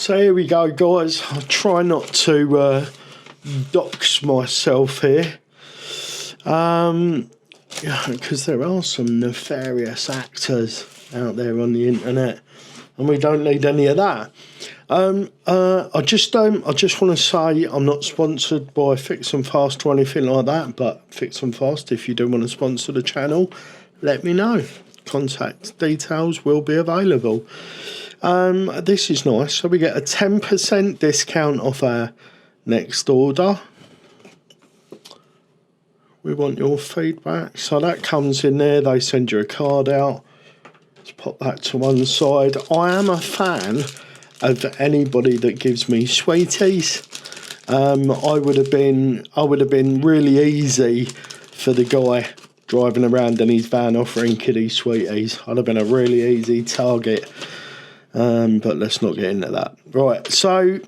So here we go, guys. I'll try not to dox myself here, because there are some nefarious actors out there on the internet, and we don't need any of that. I just want to say I'm not sponsored by Fix and Fast or anything like that, but Fix and Fast, if you do want to sponsor the channel, let me know. Contact details will be available. This is nice. So we get a 10% discount off our next order. We want your feedback. So that comes in there. They send you a card out. Let's pop that to one side. I am a fan of anybody that gives me sweeties. I would have been really easy for the guy driving around in his van offering kiddie sweeties. I'd have been a really easy target. But let's not get into that. Right, so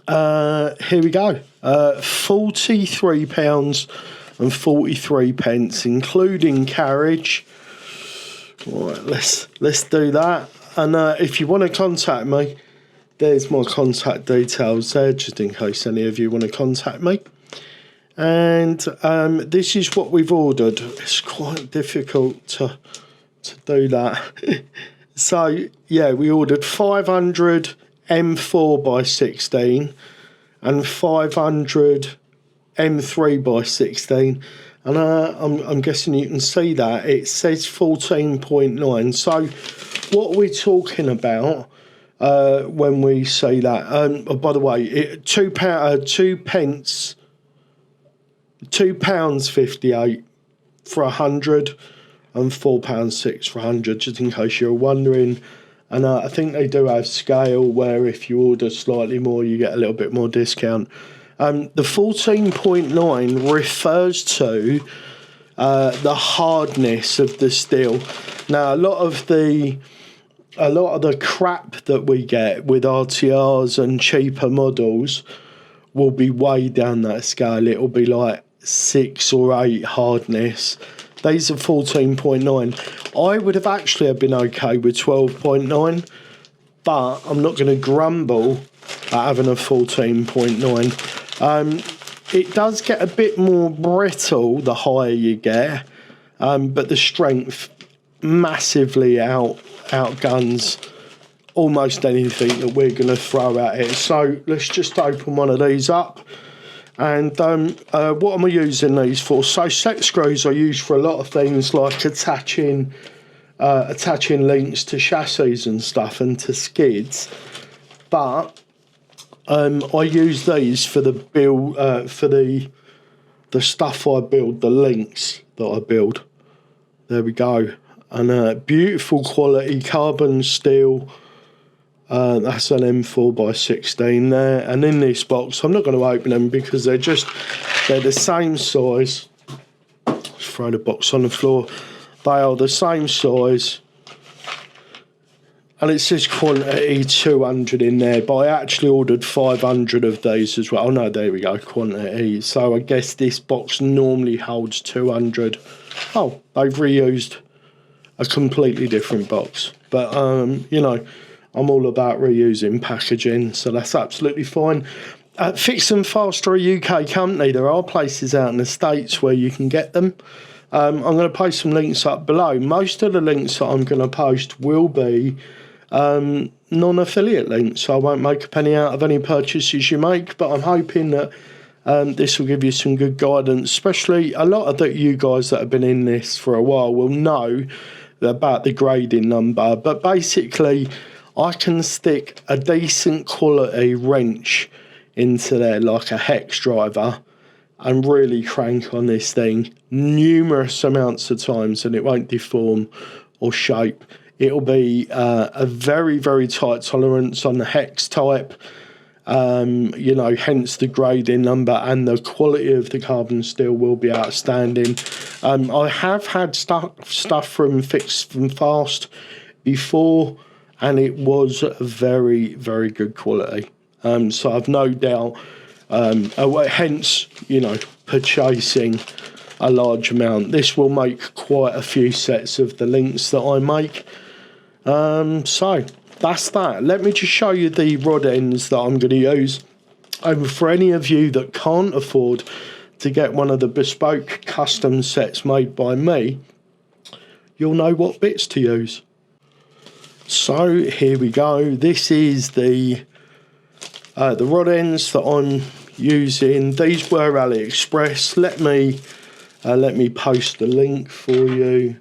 here we go. £43.43, including carriage. Right, let's do that. And if you want to contact me, there's my contact details there, just in case any of you want to contact me. And this is what we've ordered. It's quite difficult to do that. So, yeah, we ordered 500 M4 by 16 and 500 M3 by 16. And I'm guessing you can see that. It says 14.9. So, what we're talking about when we say that... oh, by the way, £2.58 for 100 and £4.06 for 100, just in case you're wondering. And I think they do have scale where if you order slightly more, you get a little bit more discount. The 14.9 refers to the hardness of the steel. Now, a lot of the crap that we get with RTRs and cheaper models will be way down that scale. It'll be like 6 or 8 hardness. These are 14.9. I would have actually been okay with 12.9, but I'm not going to grumble at having a 14.9. It does get a bit more brittle the higher you get, but the strength massively outguns almost anything that we're going to throw at it. So let's just open one of these up. And what am I using these for? So set screws are used for a lot of things, like attaching links to chassis and stuff and to skids. But I use these for the build, for the stuff I build, the links that I build. There we go. And beautiful quality carbon steel. That's an M4 by 16 there. And in this box, I'm not going to open them because they're the same size. Let's throw the box on the floor. They are the same size. And it says quantity 200 in there, but I actually ordered 500 of these as well. Oh no, there we go, quantity. So I guess this box normally holds 200. Oh, they've reused a completely different box. But, you know, I'm all about reusing packaging, so that's absolutely fine. Fix and Fast are a UK company. There are places out in the States where you can get them. I'm going to post some links up below. Most of the links that I'm going to post will be non-affiliate links, so I won't make a penny out of any purchases you make, but I'm hoping that this will give you some good guidance, especially a lot of you guys that have been in this for a while will know about the grading number, but basically I can stick a decent quality wrench into there like a hex driver and really crank on this thing numerous amounts of times and it won't deform or shape. It'll be a very, very tight tolerance on the hex type, you know, hence the grading number, and the quality of the carbon steel will be outstanding. I have had stuff from Fix and Fast before, and it was very, very good quality. So I've no doubt, hence, you know, purchasing a large amount. This will make quite a few sets of the links that I make. So that's that. Let me just show you the rod ends that I'm going to use. For any of you that can't afford to get one of the bespoke custom sets made by me, you'll know what bits to use. So here we go. This is the rod ends that I'm using. These were AliExpress. Let me post the link for you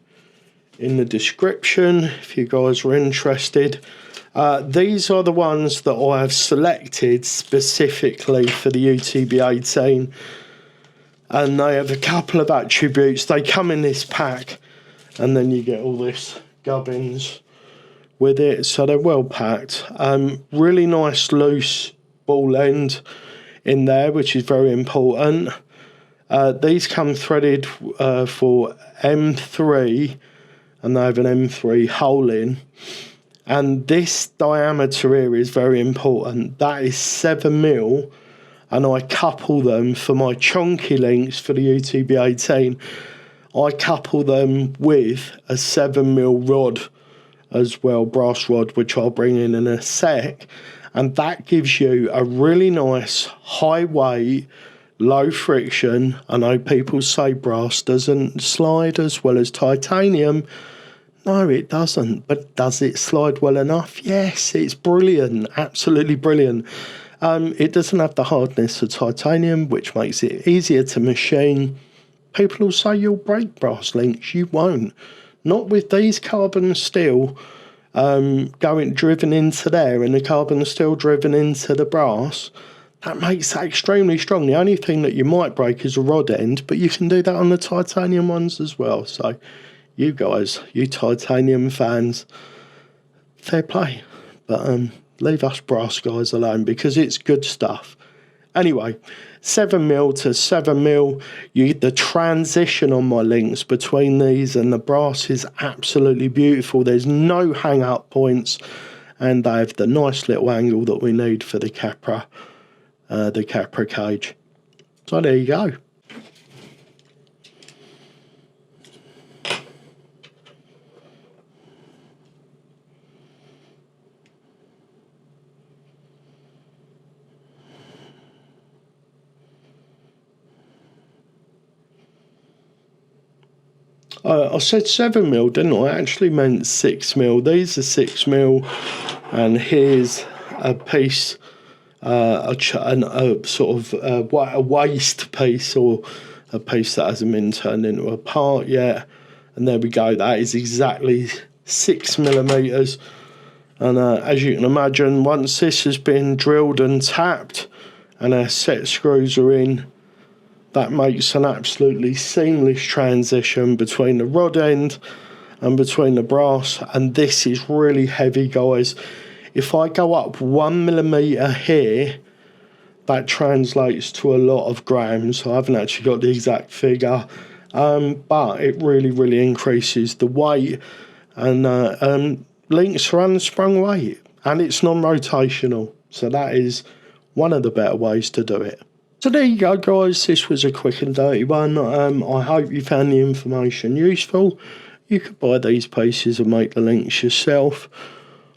in the description if you guys are interested. These are the ones that I have selected specifically for the UTB18, and they have a couple of attributes. They come in this pack, and then you get all this gubbins with it, so they're well packed. Really nice loose ball end in there, which is very important. These come threaded for M3, and they have an M3 hole in. And this diameter here is very important. That is 7mm, and I couple them for my chunky links for the UTB18. I couple them with a 7mm rod as well, brass rod, which I'll bring in a sec. And that gives you a really nice high weight, low friction. I know people say brass doesn't slide as well as titanium. No, it doesn't. But does it slide well enough? Yes, it's brilliant. Absolutely brilliant. It doesn't have the hardness of titanium, which makes it easier to machine. People will say you'll break brass links. You won't. Not with these carbon steel driven into there, and the carbon steel driven into the brass. That makes that extremely strong. The only thing that you might break is a rod end, but you can do that on the titanium ones as well. So you guys, you titanium fans, fair play. But leave us brass guys alone, because it's good stuff. Anyway, 7mm to 7mm. The transition on my links between these and the brass is absolutely beautiful. There's no hang up points, and they have the nice little angle that we need for the Capra cage. So there you go. I said 7mm, didn't I? I actually meant 6mm. These are 6mm, and here's a piece, a sort of a waste piece, or a piece that hasn't been turned into a part yet. And there we go. That is exactly 6mm. And as you can imagine, once this has been drilled and tapped, and our set screws are in, that makes an absolutely seamless transition between the rod end and between the brass. And this is really heavy, guys. If I go up 1mm here, that translates to a lot of grams. I haven't actually got the exact figure, but it really increases the weight. And links are unsprung weight, and it's non-rotational. So that is one of the better ways to do it. So there you go, guys. This was a quick and dirty one. I hope you found the information useful. You could buy these pieces and make the links yourself,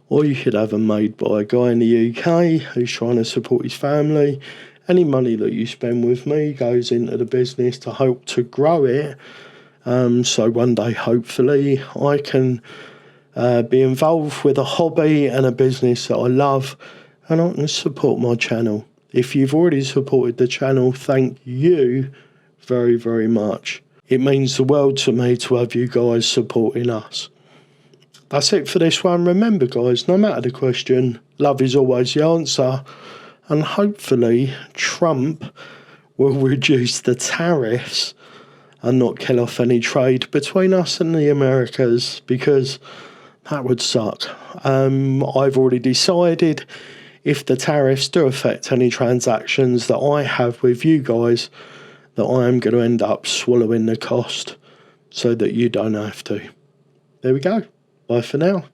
or you could have them made by a guy in the UK who's trying to support his family. Any money that you spend with me goes into the business to help to grow it. So one day, hopefully, I can be involved with a hobby and a business that I love, and I can support my channel. If you've already supported the channel, thank you very much. It means the world to me to have you guys supporting us. That's it for this one. Remember, guys, no matter the question, love is always the answer. And hopefully Trump will reduce the tariffs and not kill off any trade between us and the Americas, because that would suck. I've already decided, if the tariffs do affect any transactions that I have with you guys, that I am going to end up swallowing the cost so that you don't have to. There we go. Bye for now.